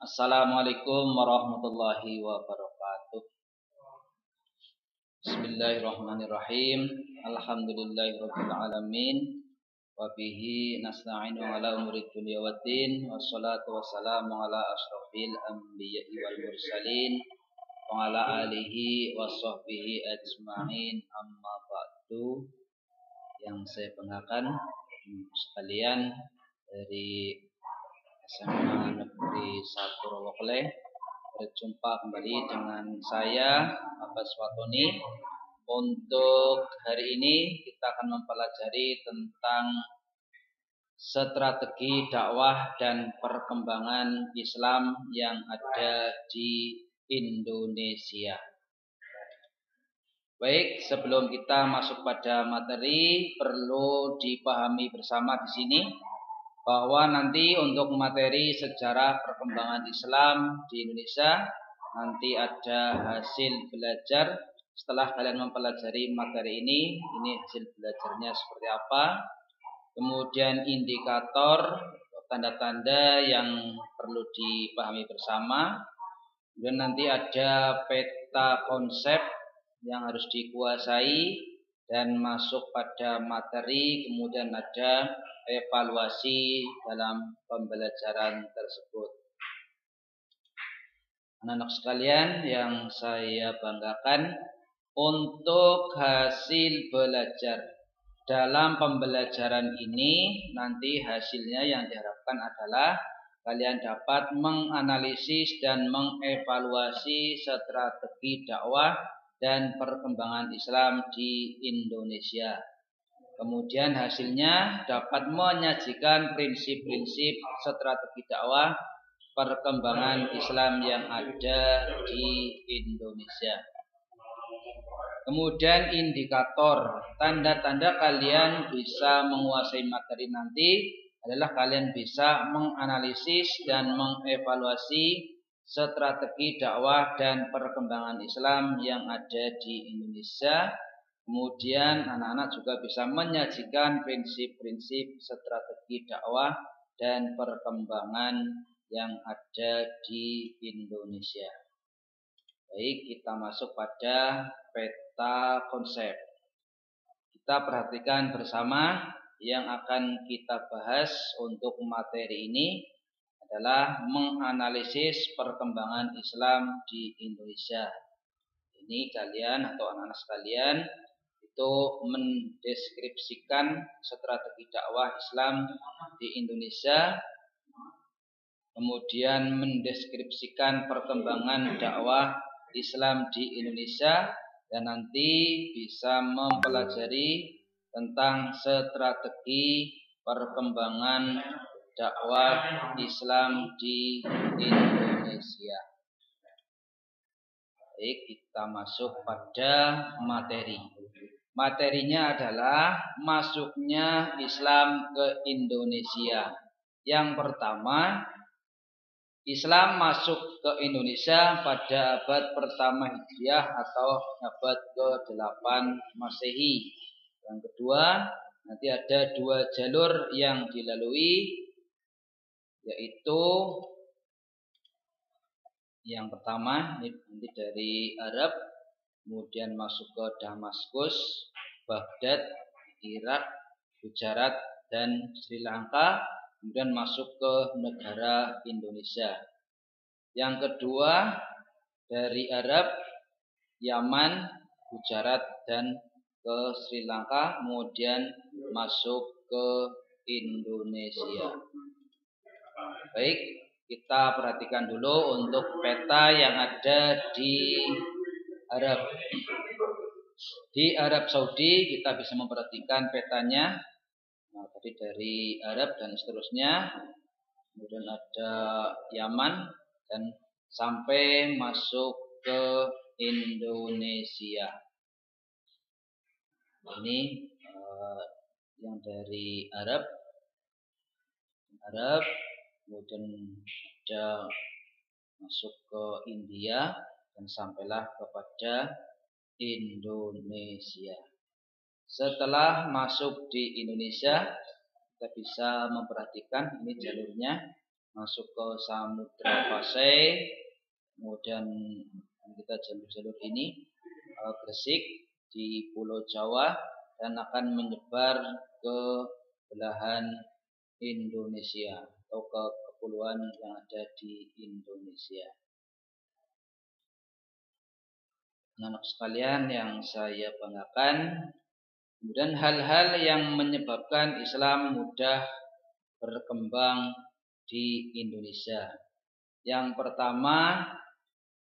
Assalamualaikum warahmatullahi wabarakatuh. Bismillahirrahmanirrahim. Alhamdulillahirabbil alamin. Wa bihi nasta'inu ala umuri dunya waddin. Wassalatu wassalamu ala asyrofil anbiya'i wal mursalin wa ala alihi wa sahbihi ajma'in. Amma ba'du. Yang saya banggakan sekalian dari SMA Negeri 1 Rowokle, berjumpa kembali dengan saya Abbas Watoni. Untuk hari ini kita akan mempelajari tentang strategi dakwah dan perkembangan Islam yang ada di Indonesia. Baik, sebelum kita masuk pada materi, perlu dipahami bersama di sini bahwa nanti untuk materi sejarah perkembangan Islam di Indonesia nanti ada hasil belajar. Setelah kalian mempelajari materi ini hasil belajarnya seperti apa, kemudian indikator, tanda-tanda yang perlu dipahami bersama, dan nanti ada peta konsep yang harus dikuasai dan masuk pada materi, kemudian ada evaluasi dalam pembelajaran tersebut. Anak-anak sekalian yang saya banggakan, untuk hasil belajar dalam pembelajaran ini nanti hasilnya yang diharapkan adalah kalian dapat menganalisis dan mengevaluasi strategi dakwah dan perkembangan Islam di Indonesia. Kemudian hasilnya dapat menyajikan prinsip-prinsip strategi dakwah perkembangan Islam yang ada di Indonesia. Kemudian indikator, tanda-tanda kalian bisa menguasai materi nanti adalah kalian bisa menganalisis dan mengevaluasi strategi dakwah dan perkembangan Islam yang ada di Indonesia. Kemudian anak-anak juga bisa menyajikan prinsip-prinsip strategi dakwah dan perkembangan yang ada di Indonesia. Baik, kita masuk pada peta konsep. Kita perhatikan bersama yang akan kita bahas untuk materi ini adalah menganalisis perkembangan Islam di Indonesia. Ini kalian atau anak-anak sekalian itu mendeskripsikan strategi dakwah Islam di Indonesia, kemudian mendeskripsikan perkembangan dakwah Islam di Indonesia, dan nanti bisa mempelajari tentang strategi perkembangan dakwah Islam di Indonesia. Baik, kita masuk pada materi. Materinya adalah masuknya Islam ke Indonesia. Yang pertama, Islam masuk ke Indonesia pada abad pertama Hijriah atau abad ke-8 Masehi. Yang kedua, nanti ada dua jalur yang dilalui, yaitu yang pertama nanti dari Arab, kemudian masuk ke Damaskus, Baghdad, Irak, Gujarat, dan Sri Lanka, kemudian masuk ke negara Indonesia. Yang kedua dari Arab, Yaman, Gujarat, dan ke Sri Lanka, kemudian masuk ke Indonesia. Baik, kita perhatikan dulu untuk peta yang ada di Arab. Di Arab Saudi kita bisa memperhatikan petanya. Nah, tadi dari Arab dan seterusnya. Kemudian ada Yaman dan sampai masuk ke Indonesia. Ini yang dari Arab, kemudian ada masuk ke India dan sampailah kepada Indonesia. Setelah masuk di Indonesia, kita bisa memperhatikan ini jalurnya. masuk ke Samudra Pasai, kemudian kita jalur-jalur ini Gresik di Pulau Jawa dan akan menyebar ke belahan Indonesia atau ke kepulauan yang ada di Indonesia. Anak sekalian yang saya banggakan, kemudian hal-hal yang menyebabkan Islam mudah berkembang di Indonesia. Yang pertama,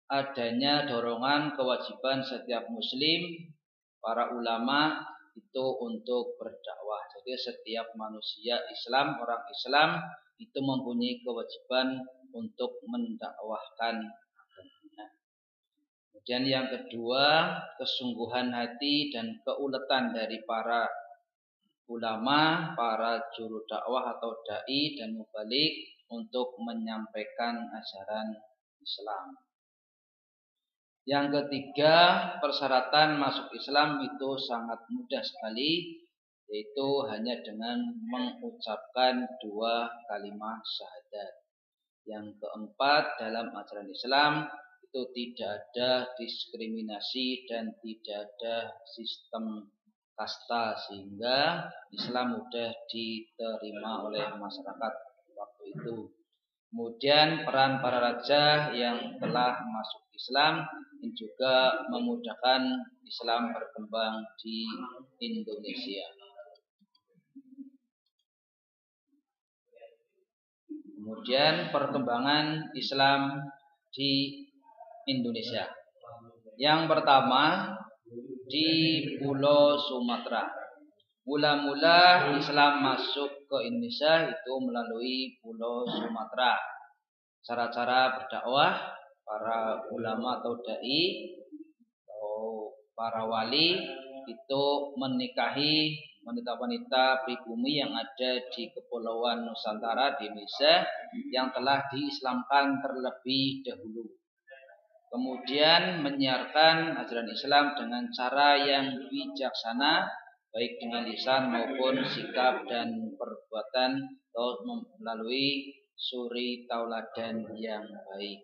adanya dorongan kewajiban setiap muslim, para ulama itu untuk berdakwah. Jadi setiap manusia Islam, orang Islam itu mempunyai kewajiban untuk mendakwahkan agamanya. Kemudian yang kedua, kesungguhan hati dan keuletan dari para ulama, para juru dakwah atau dai dan mubalik untuk menyampaikan ajaran Islam. Yang ketiga, persyaratan masuk Islam itu sangat mudah sekali, yaitu hanya dengan mengucapkan 2 kalimat syahadat. Yang keempat, dalam ajaran Islam itu tidak ada diskriminasi dan tidak ada sistem kasta, sehingga Islam mudah diterima oleh masyarakat waktu itu. Kemudian peran para raja yang telah masuk Islam ini juga memudahkan Islam berkembang di Indonesia. Kemudian perkembangan Islam di Indonesia. Yang pertama, di Pulau Sumatera. Mula-mula Islam masuk ke Indonesia itu melalui Pulau Sumatera. Cara-cara berdakwah para ulama atau dai atau para wali itu menikahi wanita-wanita pribumi yang ada di Kepulauan Nusantara di Indonesia yang telah diislamkan terlebih dahulu. Kemudian menyiarkan ajaran Islam dengan cara yang bijaksana, baik dengan lisan maupun sikap dan perbuatan atau melalui suri tauladan yang baik.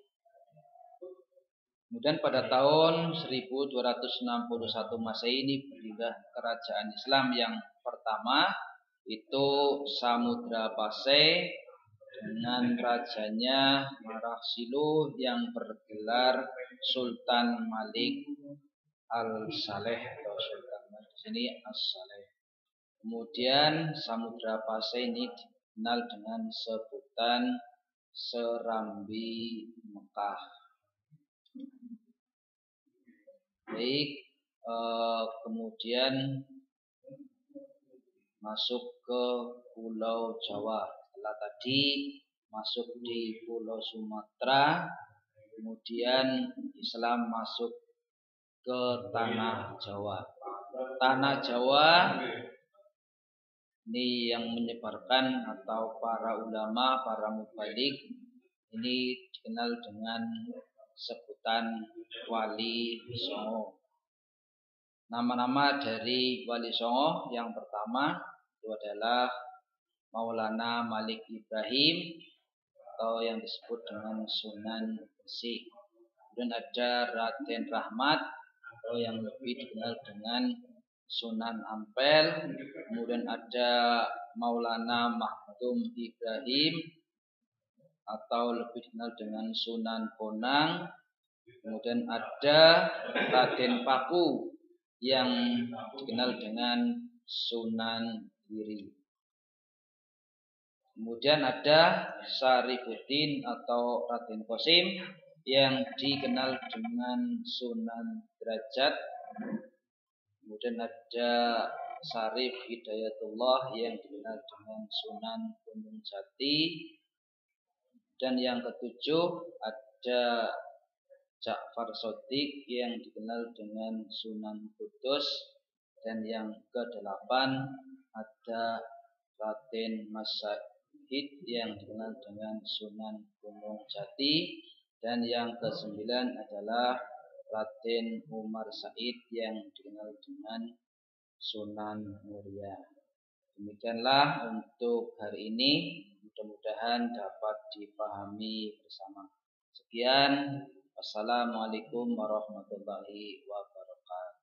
Kemudian pada tahun 1261 Masehi ini berdirilah kerajaan Islam yang pertama, itu Samudra Pasai dengan rajanya Marahsilu yang bergelar Sultan Malik Al-Saleh atau Sultan Malik sini As-Saleh. Kemudian Samudra Pasai ini dikenal dengan sebutan Serambi Mekah. Baik, kemudian masuk ke Pulau Jawa. Setelah tadi masuk di Pulau Sumatera, kemudian Islam masuk ke Tanah Jawa. Tanah Jawa ini yang menyebarkan atau para ulama, para mubalik ini dikenal dengan sebutan Wali Songo. Nama-nama dari Wali Songo yang pertama itu adalah Maulana Malik Ibrahim atau yang disebut dengan Sunan Gresik. Kemudian ada Raden Rahmat atau yang lebih dikenal dengan Sunan Ampel. Kemudian ada Maulana Mahdum Ibrahim atau lebih dikenal dengan Sunan Bonang. Kemudian ada Raden Paku yang dikenal dengan Sunan Giri. Kemudian ada Syarifuddin atau Raden Qasim yang dikenal dengan Sunan Derajat. Kemudian ada Syarif Hidayatullah yang dikenal dengan Sunan Gunung Jati. Dan yang ketujuh ada Ja'far Shadiq yang dikenal dengan Sunan Kudus. Dan yang kedelapan ada Raden Masyahid yang dikenal dengan Sunan Gunung Jati. Dan yang kesembilan adalah Raden Umar Said yang dikenal dengan Sunan Muria. Demikianlah untuk hari ini. Mudah-mudahan mudah-mudahan dapat dipahami bersama. Sekian, wassalamualaikum warahmatullahi wabarakatuh.